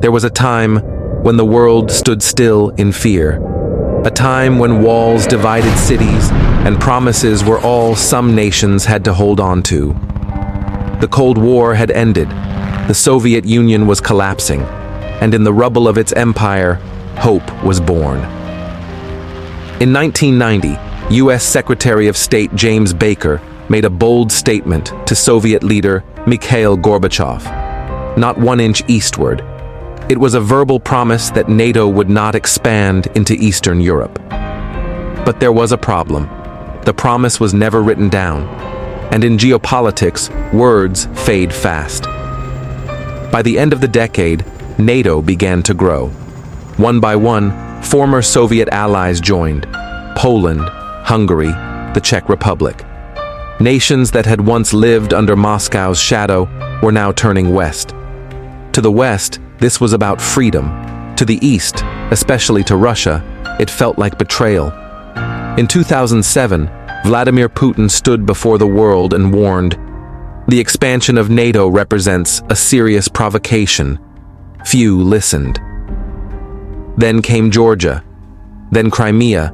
There was a time when the world stood still in fear. A time when walls divided cities and promises were all some nations had to hold on to. The Cold War had ended. The Soviet Union was collapsing, and in the rubble of its empire, hope was born. In 1990, U.S. Secretary of State James Baker made a bold statement to Soviet leader Mikhail Gorbachev. Not 1 inch eastward. It was a verbal promise that NATO would not expand into Eastern Europe. But there was a problem. The promise was never written down, and in geopolitics, words fade fast. By the end of the decade, NATO began to grow. One by one, former Soviet allies joined: Poland, Hungary, the Czech Republic. Nations that had once lived under Moscow's shadow were now turning west. To the west, this was about freedom. To the east, especially to Russia, it felt like betrayal. In 2007, Vladimir Putin stood before the world and warned, "The expansion of NATO represents a serious provocation." Few listened. Then came Georgia, then Crimea,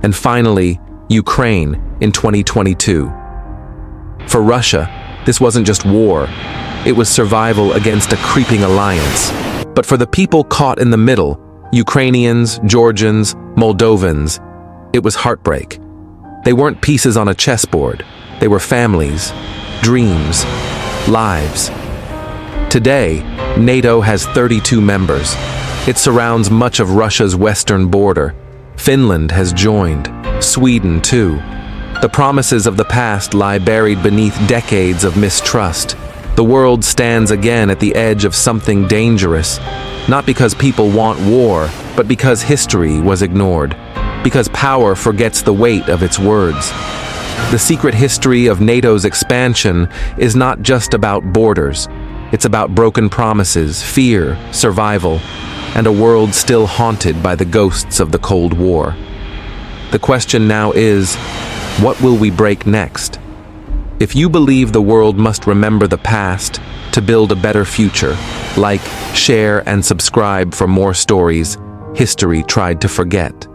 and finally, Ukraine in 2022. For Russia, this wasn't just war. It was survival against a creeping alliance. But for the people caught in the middle, Ukrainians, Georgians, Moldovans, it was heartbreak. They weren't pieces on a chessboard. They were families, dreams, lives. Today, NATO has 32 members. It surrounds much of Russia's western border. Finland has joined, Sweden too. The promises of the past lie buried beneath decades of mistrust. The world stands again at the edge of something dangerous, not because people want war, but because history was ignored, because power forgets the weight of its words. The secret history of NATO's expansion is not just about borders. It's about broken promises, fear, survival, and a world still haunted by the ghosts of the Cold War. The question now is, what will we break next? If you believe the world must remember the past to build a better future, like, share, and subscribe for more stories history tried to forget.